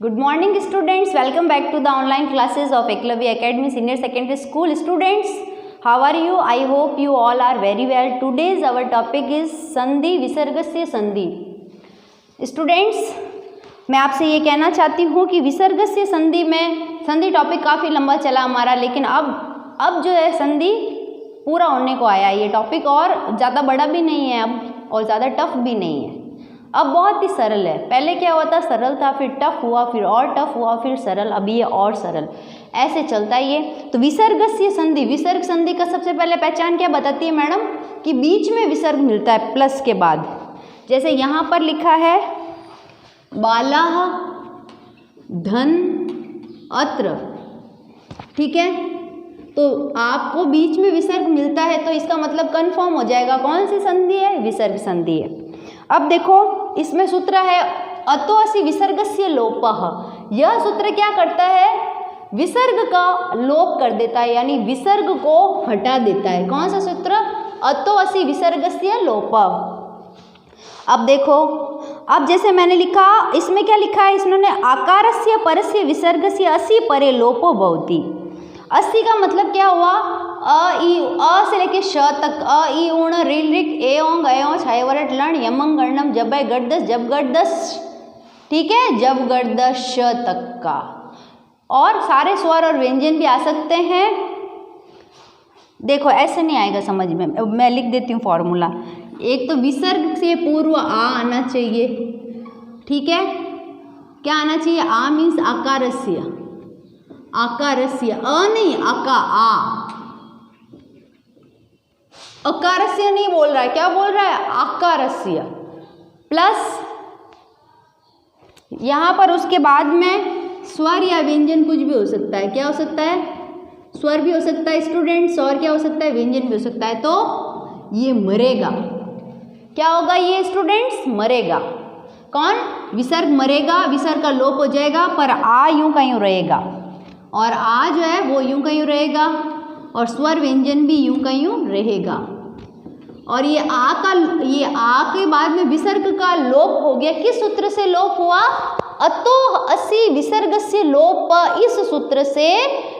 Good morning students, welcome back to the online classes of Eklavya Academy Senior Secondary School. Students, how are you? I hope you all are very well. Today's our topic is संधि विसर्गस्य संधि. Students, मैं आपसे ये कहना चाहती हूँ कि विसर्गस्य संधि में संधि टॉपिक काफ़ी लंबा चला हमारा, लेकिन अब जो है संधि पूरा होने को आया ये टॉपिक, और ज़्यादा बड़ा भी नहीं है अब और ज़्यादा टफ भी नहीं है. अब बहुत ही सरल है. पहले क्या हुआ था, सरल था, फिर टफ हुआ, फिर और टफ हुआ, फिर सरल, अभी ये और सरल, ऐसे चलता है ये. तो विसर्गस्य संधि, विसर्ग संधि का सबसे पहले पहचान क्या बताती है मैडम, कि बीच में विसर्ग मिलता है प्लस के बाद. जैसे यहाँ पर लिखा है बालाः धन अत्र, ठीक है, तो आपको बीच में विसर्ग मिलता है तो इसका मतलब कंफर्म हो जाएगा कौन सी संधि है, विसर्ग संधि है. अब देखो इसमें सूत्र है अतो असि विसर्गस्य लोपः. यह सूत्र क्या करता है, विसर्ग का लोप कर देता है, यानी विसर्ग को हटा देता है. कौन सा सूत्र, अतो असि विसर्गस्य लोपः. अब देखो, अब जैसे मैंने लिखा, इसमें क्या लिखा है, इसने आकारस्य परस्य विसर्गस्य असि परे लोपो भवति. अस्सी का मतलब क्या हुआ, अ से लेके श तक, अ ई ऊण ऋण ऋक ए ओंग अयों छाय वरट लण यमंग गणनम जब गड़दस जब गड़दस, ठीक है, जब गड़दस श तक का. और सारे स्वर और व्यंजन भी आ सकते हैं. देखो ऐसे नहीं आएगा समझ में, मैं लिख देती हूँ फॉर्मूला. एक तो विसर्ग से पूर्व आ आना चाहिए, ठीक है, क्या आना चाहिए, आ मीन्स आकारस्य, आकारस्य, अ नहीं आका, आ, अकारस्य नहीं बोल रहा है, क्या बोल रहा है, आकारस्य. प्लस यहाँ पर उसके बाद में स्वर या व्यंजन कुछ भी हो सकता है. क्या हो सकता है, स्वर भी हो सकता है स्टूडेंट्स, और क्या हो सकता है, व्यंजन भी हो सकता है. तो ये मरेगा, क्या होगा ये स्टूडेंट्स, मरेगा. कौन, विसर्ग मरेगा, विसर्ग का लोप हो जाएगा, पर आ यूं का यूं रहेगा, और आ जो है वो यूं का यूं रहेगा, और स्वर व्यंजन भी यूं का यूं रहेगा. और ये आ के बाद में विसर्ग का लोप हो गया. किस सूत्र से लोप हुआ, अतो असि विसर्गस्य लोप, इस सूत्र से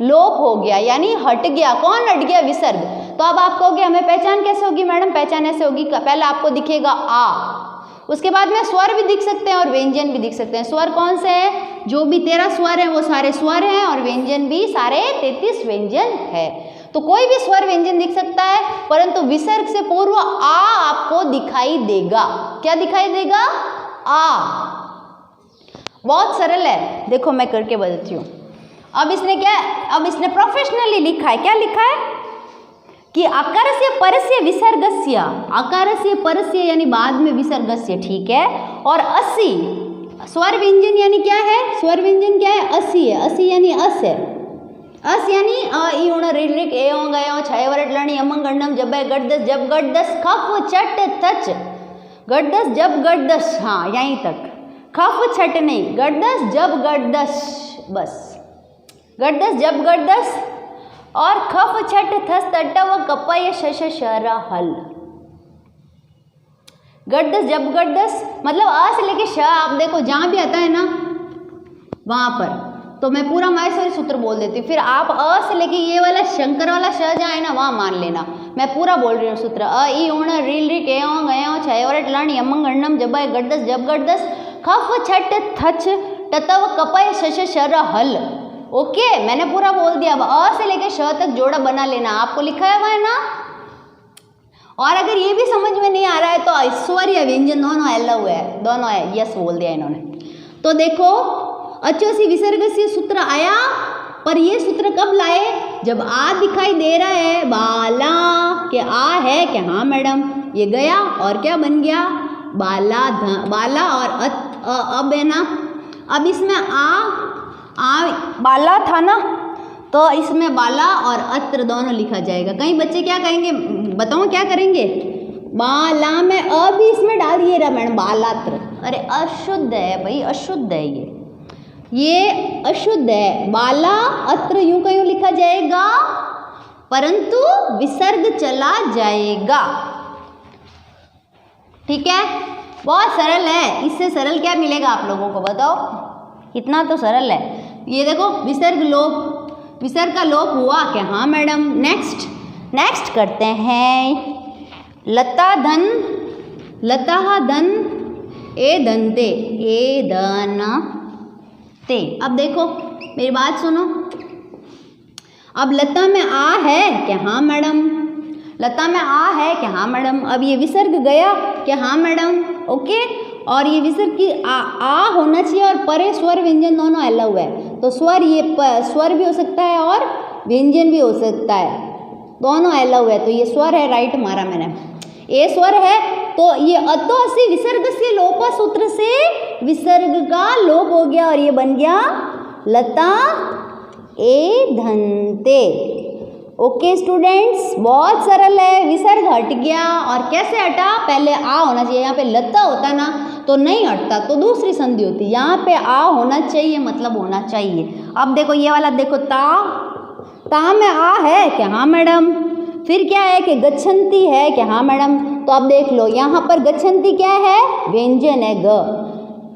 लोप हो गया, यानी हट गया. कौन हट गया, विसर्ग. तो अब आप कहोगे हमें पहचान कैसे होगी मैडम, पहचान ऐसे होगी, पहले आपको दिखेगा आ, उसके बाद में स्वर भी दिख सकते हैं और व्यंजन भी दिख सकते हैं. स्वर कौन से है, जो भी 13 स्वर हैं वो सारे स्वर हैं, और व्यंजन भी सारे 33 व्यंजन है. तो कोई भी स्वर व्यंजन दिख सकता है, परंतु विसर्ग से पूर्व आ आपको दिखाई देगा. क्या दिखाई देगा, आ. बहुत सरल है, देखो मैं करके बताती हूँ. अब इसने प्रोफेशनली लिखा है. क्या लिखा है कि आकारस्य परस्य विसर्गस्य, आकारस्य परस्य यानी बाद में विसर्गस्य, ठीक है, और अस्सी स्वर व्यंजन यानी क्या है, स्वर व्यंजन क्या है, अस्सी है. अस्सी यानी अस है, अस यानी अ ई ऊण ऋण ऋक ए ओंग अयों छाय वरट लण यमंग गणनम जब गड़दस जब गड़दस खफ छट थच, गड़दस जब गड़दस, हाँ यहीं तक, खफ छट नहीं, गड़दस जब गड़दस, बस गड़दस जब गड़दस, और खफ छट थस तटव कपय शश शर हल. गड़दस जब गड़दस मतलब आ से लेके श, आप देखो जहाँ भी आता है ना वहाँ पर, तो मैं पूरा माहेश्वरी सूत्र बोल देती हूँ, फिर आप अ से लेके ये वाला शंकर वाला श जहाँ है ना वहाँ मान लेना. मैं पूरा बोल रही हूँ सूत्र, अ ई ऊण ऋण ऋक ए ओंग अयों छाय वरट लण यमंग गणनम जब गड़दस जब गड़दस खफ छट थच टतव कपय शश शर हल. ओके, मैंने पूरा बोल दिया. अब अ से लेके श तक जोड़ा बना लेना, आपको लिखा हुआ है ना. और अगर ये भी समझ में नहीं आ रहा है तो स्वर या व्यंजन दोनों अलाउ है, दोनों है, यस बोल दिया इन्होंने. तो देखो अचोसी विसर्ग से सूत्र आया, पर ये सूत्र कब लाए, जब आ दिखाई दे रहा है, बाला के आ है क्या, हाँ मैडम, ये गया और क्या बन गया, बाला, बाला और अब है ना, अब इसमें आ बाला था ना, तो इसमें बाला और अत्र दोनों लिखा जाएगा. कई बच्चे क्या कहेंगे, बताओ क्या करेंगे, बाला में अ भी इसमें डाल दिए रहा मैडम, बालात्र. अरे अशुद्ध है भाई, अशुद्ध है ये अशुद्ध है. बाला अत्र यूं का यूं लिखा जाएगा, परंतु विसर्ग चला जाएगा. ठीक है, बहुत सरल है. इससे सरल क्या मिलेगा आप लोगों को बताओ, इतना तो सरल है। ये देखो विसर्ग लोप, विसर्ग का लोप हुआ क्या? हाँ मैडम। नेक्स्ट करते हैं लता धन, लता धन ए धनते, ए धनते। अब देखो मेरी बात सुनो, अब लता में आ है क्या? हाँ मैडम। लता में आ है क्या? हाँ मैडम। अब ये विसर्ग गया क्या? हाँ मैडम। ओके, और ये विसर्ग की आ होना चाहिए और परे स्वर व्यंजन दोनों अलाउ है, तो स्वर ये स्वर भी हो सकता है और व्यंजन भी हो सकता है, दोनों अलाउ है, तो ये स्वर है, राइट मारा मैंने। ए स्वर है तो ये अतो असी विसर्ग से लोप सूत्र से विसर्ग का लोप हो गया और ये बन गया लता ए धनते। ओके स्टूडेंट्स, बहुत सरल है। विसर्ग हट गया और कैसे हटा? पहले आ होना चाहिए, यहाँ पे लता होता ना तो नहीं हटता, तो दूसरी संधि होती, यहाँ पे आ होना चाहिए, मतलब होना चाहिए। अब देखो ये वाला देखो, ता में आ है क्या? हाँ मैडम। फिर क्या है कि गच्छन्ति है क्या? हाँ मैडम। तो अब देख लो यहाँ पर गच्छन्ति क्या है? व्यंजन है, ग,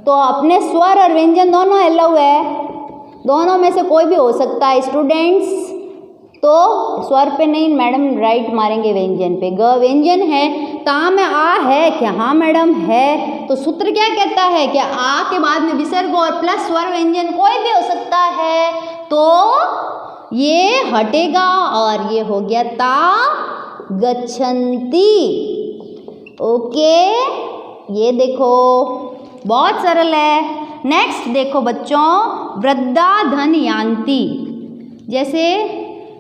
तो अपने स्वर और व्यंजन दोनों अलाउ है, दोनों में से कोई भी हो सकता है स्टूडेंट्स। तो स्वर पे नहीं मैडम, राइट मारेंगे व्यंजन पे, ग व्यंजन है। ता में आ है क्या? हाँ मैडम है। तो सूत्र क्या कहता है कि आ के बाद में विसर्ग और प्लस स्वर व्यंजन कोई भी हो सकता है, तो ये हटेगा और ये हो गया ता गच्छन्ति। ओके, ये देखो बहुत सरल है। नेक्स्ट देखो बच्चों, वृद्धा धन यान्ति, जैसे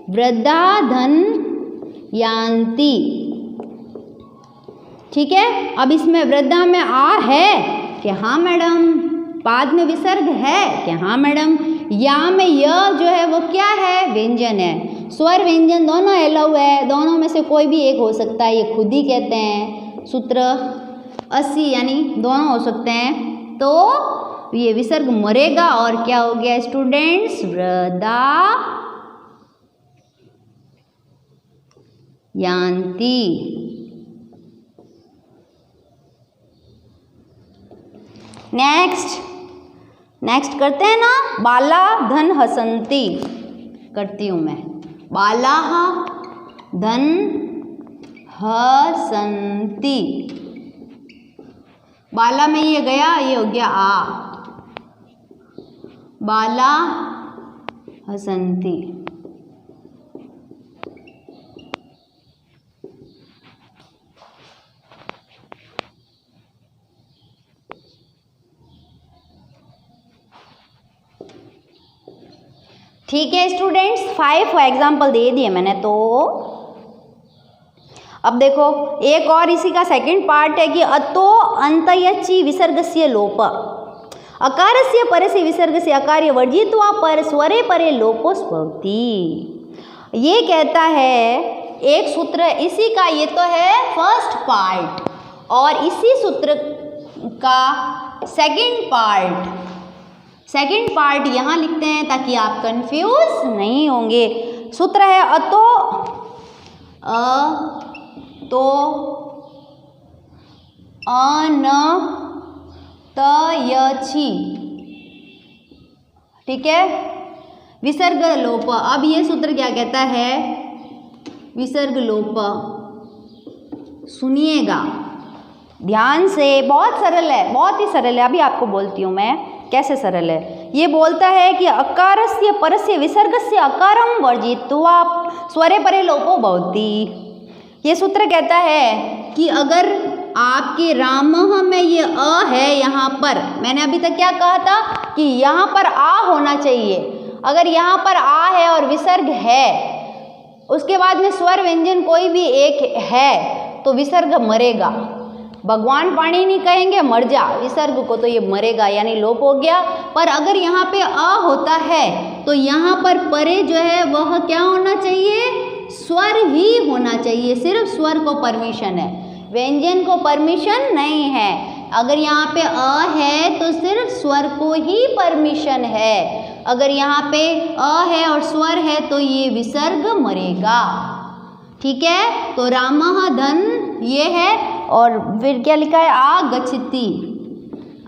वृद्धा धन यान्ति, ठीक है। अब इसमें वृद्धा में आ है कि? हाँ मैडम। बाद में विसर्ग है कि? हाँ मैडम। या में य जो है वो क्या है? व्यंजन है। स्वर व्यंजन दोनों अलाउ है, दोनों में से कोई भी एक हो सकता है, ये खुद ही कहते हैं सूत्र 80, यानी दोनों हो सकते हैं। तो ये विसर्ग मरेगा और क्या हो गया स्टूडेंट्स? वृद्धा यान्ति। नेक्स्ट करते हैं ना, बाला धन हसन्ति। करती हूँ मैं, बाला धन हसन्ति। बाला में ये गया, ये हो गया आ, बाला हसन्ति। ठीक है स्टूडेंट्स, 5 एग्जाम्पल दे दिए मैंने। तो अब देखो एक और इसी का सेकंड पार्ट है कि अतो अंतयचि विसर्गस्य लोप, अकारस्य परस्य विसर्गस्य अकार्य वर्जित्वा पर स्वरे परे लोपोस भवति। ये कहता है एक सूत्र इसी का, ये तो है फर्स्ट पार्ट, और इसी सूत्र का सेकंड पार्ट यहाँ लिखते हैं ताकि आप कंफ्यूज नहीं होंगे। सूत्र है अतो अनतयचि, ठीक है, विसर्ग लोप। अब ये सूत्र क्या कहता है? विसर्ग लोप। सुनिएगा ध्यान से, बहुत सरल है, बहुत ही सरल है। अभी आपको बोलती हूँ मैं कैसे सरल है। ये बोलता है कि अकारस्य परस्य विसर्गस्य अकारं वर्जित्वा स्वरे परे लोपो भवति। ये सूत्र कहता है कि अगर आपके रामः में ये अ है, यहाँ पर मैंने अभी तक क्या कहा था कि यहाँ पर आ होना चाहिए। अगर यहाँ पर आ है और विसर्ग है, उसके बाद में स्वर व्यंजन कोई भी एक है, तो विसर्ग मरेगा। भगवान पाणिनि कहेंगे मर जा विसर्ग को, तो ये मरेगा यानी लोप हो गया। पर अगर यहाँ पे अ होता है तो यहाँ पर परे जो है वह क्या होना चाहिए? स्वर ही होना चाहिए। सिर्फ स्वर को परमिशन है, व्यंजन को परमिशन नहीं है। अगर यहाँ पे अ है तो सिर्फ स्वर को ही परमिशन है। अगर यहाँ पे अ है और स्वर है तो ये विसर्ग मरेगा, ठीक है। तो रामः धन ये है, और फिर क्या लिखा है? आ गच्छति,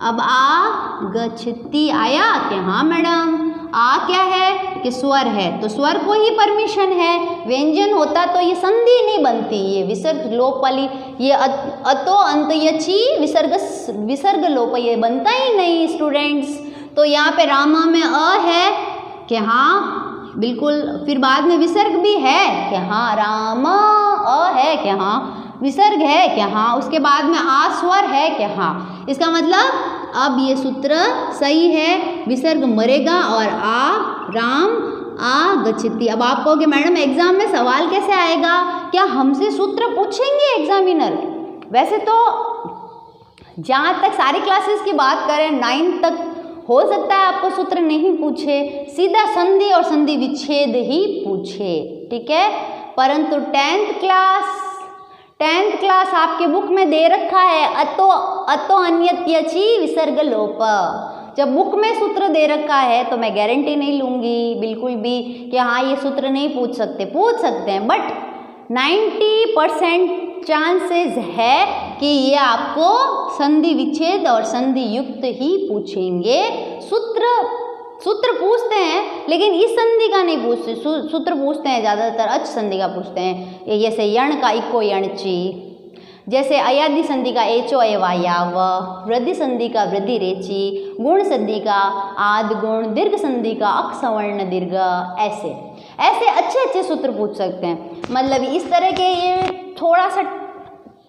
अब आगच्छति आया कि हाँ मैडम, आ क्या है कि स्वर है, तो स्वर को ही परमिशन है। व्यंजन होता तो ये संधि नहीं बनती, ये विसर्ग लोप वाली, ये अतो अंत यची विसर्ग लोप ये बनता ही नहीं स्टूडेंट्स। तो यहाँ पे रामा में अ है कि हाँ बिल्कुल, फिर बाद में विसर्ग भी है कि हाँ, रामा अ है कि हाँ, विसर्ग है कि हाँ, उसके बाद में आ स्वर है कि हाँ। इसका मतलब अब ये सूत्र सही है, विसर्ग मरेगा और आ राम आगच्छति। अब आप कहोगे मैडम एग्जाम में सवाल कैसे आएगा, क्या हमसे सूत्र पूछेंगे एग्जामिनर? वैसे तो जहाँ तक सारी क्लासेस की बात करें 9th तक हो सकता है आपको सूत्र नहीं पूछे, सीधा संधि और संधि विच्छेद ही पूछे, ठीक है। परंतु 10th क्लास आपके बुक में दे रखा है अतो अन्यत्यचि विसर्ग लोप। जब बुक में सूत्र दे रखा है तो मैं गारंटी नहीं लूँगी बिल्कुल भी कि हाँ ये सूत्र नहीं पूछ सकते हैं, बट 90% चांसेस है कि ये आपको संधि विच्छेद और संधि युक्त ही पूछेंगे। सूत्र पूछते हैं लेकिन इस संधि का नहीं पूछते, सूत्र पूछते हैं ज़्यादातर अच संधि का पूछते हैं, जैसे यण का इको यणची, जैसे अयादि संधि का एचो अयवायाव, वृद्धि संधि का वृद्धि रेची, गुण संधि का आद गुण, दीर्घ संधि का अक सवर्ण दीर्घ, ऐसे अच्छे सूत्र पूछ सकते हैं। मतलब इस तरह के ये थोड़ा सा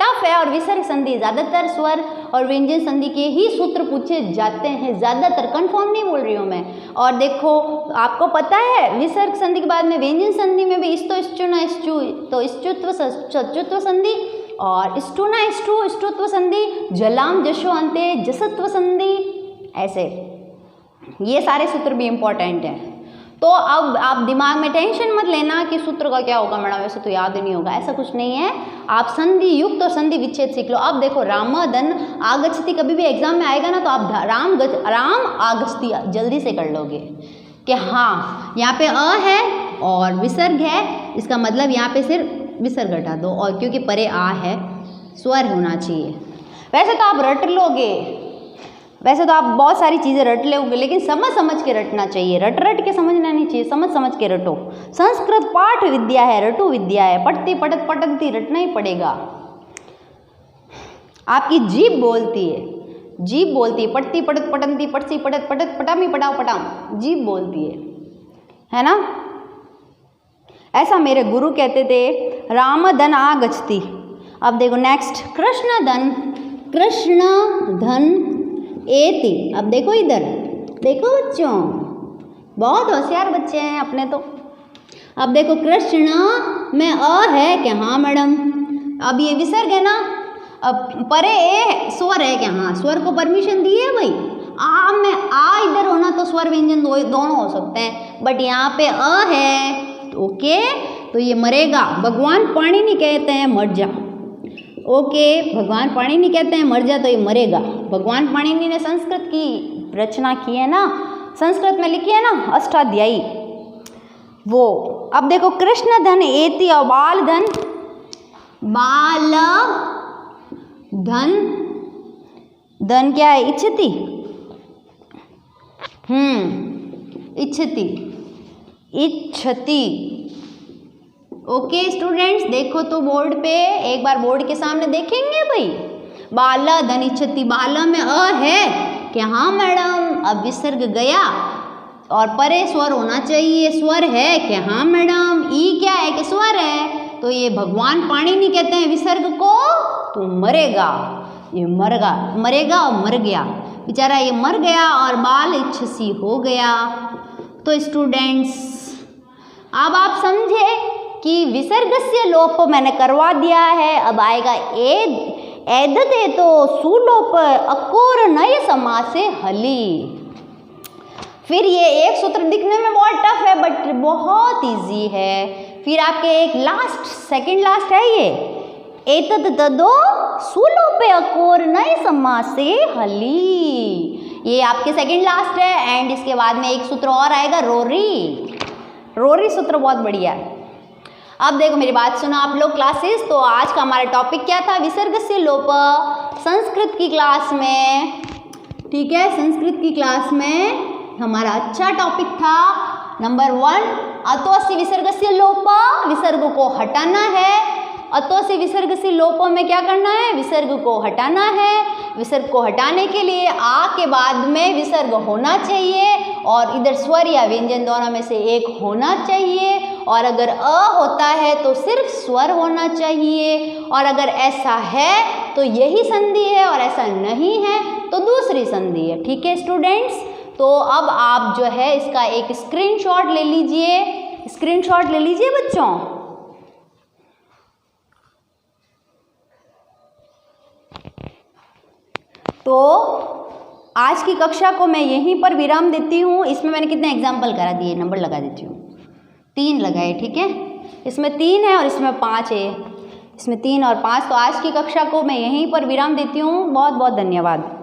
टफ है, और विसर्ग संधि ज़्यादातर स्वर और व्यंजन संधि के ही सूत्र पूछे जाते हैं ज़्यादातर, कंफर्म नहीं बोल रही हूँ मैं। और देखो आपको पता है विसर्ग संधि के बाद में व्यंजन संधि में भी इस्तो इश्चु न इश्चु, तो इश्चुत्व चतुत्व संधि, और इष्टु न इष्टु इष्टुत्व संधि, जलाम जशो अंते जसत्व संधि, ऐसे ये सारे सूत्र भी इम्पोर्टेंट हैं। तो अब आप दिमाग में टेंशन मत लेना कि सूत्र का क्या होगा मैडम, वैसे तो याद ही नहीं होगा, ऐसा कुछ नहीं है। आप संधि युक्त और संधि विच्छेद सीख लो। अब देखो रामधन आगच्छति कभी भी एग्जाम में आएगा ना, तो आप राम आगच्छति जल्दी से कर लोगे कि हाँ यहाँ पे अ है और विसर्ग है, इसका मतलब यहाँ पे सिर्फ विसर्ग हटा दो, और क्योंकि परे आ है स्वर होना चाहिए। वैसे तो आप रट लोगे, वैसे तो आप बहुत सारी चीज़ें रट लोगे, लेकिन समझ के रटना चाहिए, रट के समझना नहीं चाहिए, समझ के रटो। संस्कृत पाठ विद्या है, रटु विद्या है, पढ़ती पढ़त पटती रटना ही पड़ेगा। आपकी जीभ बोलती है, पढ़ती पढ़त पटंती पढ़ती पढ़त पटत पटामी पटाओ पटाम, जीभ बोलती है ना। ऐसा मेरे गुरु कहते थे, राम धन आगच्छति। अब देखो नेक्स्ट, कृष्ण धन एति। अब देखो इधर, देखो बच्चों, बहुत होशियार बच्चे हैं अपने तो। अब देखो कृष्ण में अ है कि हाँ मैडम, अब ये विसर्ग है ना, अब परे ए स्वर है कि हाँ, स्वर को परमिशन दी है भाई। आ में आ इधर होना तो स्वर व्यंजन दोनों हो सकते हैं, बट यहाँ पे अ है, ओके, तो ये मरेगा। भगवान पाणिनि कहते हैं मर जा, ओके, भगवान पाणिनि कहते हैं मर जा, तो ये मरेगा। भगवान पाणिनि ने संस्कृत की रचना की है ना, संस्कृत में लिखी है ना अष्टाध्यायी वो। अब देखो कृष्ण धन एति और बाल धन क्या है, इच्छति, इच्छति। ओके स्टूडेंट्स, देखो तो बोर्ड पे, एक बार बोर्ड के सामने देखेंगे भाई, बाला धन इच्छति, बाला में अ है कि हाँ मैडम, अब विसर्ग गया और परे स्वर होना चाहिए, स्वर है कि हाँ मैडम, ई क्या है कि स्वर है, तो ये भगवान पाणिनि कहते हैं विसर्ग को तो मरेगा, ये मरेगा और मर गया बेचारा, ये मर गया और बाल इच्छसी हो गया। तो स्टूडेंट्स अब आप समझे कि विसर्गस्य लोप मैंने करवा दिया है। अब आएगा एदते तो सुलोप अकोर नय समासे हली। फिर ये एक सूत्र दिखने में बहुत टफ है बट बहुत इजी है। फिर आपके एक सेकंड लास्ट है ये, एतद तदो सुलोपे अकोर नय समासे हली। ये आपके सेकंड लास्ट है एंड इसके बाद में एक सूत्र और आएगा रोरी सूत्र बहुत बढ़िया है। अब देखो मेरी बात सुनो आप लोग क्लासेस, तो आज का हमारा टॉपिक क्या था, विसर्ग से लोप। संस्कृत की क्लास में ठीक है, संस्कृत की क्लास में हमारा अच्छा टॉपिक था नंबर 1, अतोऽसि विसर्गस्य लोपः, विसर्ग को हटाना है। अतोऽसि विसर्गस्य लोपः में क्या करना है, विसर्ग को हटाना है। विसर्ग को हटाने के लिए आ के बाद में विसर्ग होना चाहिए और इधर स्वर या व्यंजन दोनों में से एक होना चाहिए, और अगर अ होता है तो सिर्फ स्वर होना चाहिए, और अगर ऐसा है तो यही संधि है और ऐसा नहीं है तो दूसरी संधि है। ठीक है स्टूडेंट्स, तो अब आप जो है इसका एक स्क्रीनशॉट ले लीजिए, स्क्रीनशॉट ले लीजिए बच्चों। तो आज की कक्षा को मैं यहीं पर विराम देती हूँ। इसमें मैंने कितने एग्जाम्पल करा दिए, नंबर लगा देती हूँ, 3 लगाए। ठीक है, इसमें 3 है और इसमें 5 है, इसमें 3 और 5। तो आज की कक्षा को मैं यहीं पर विराम देती हूँ। बहुत बहुत धन्यवाद।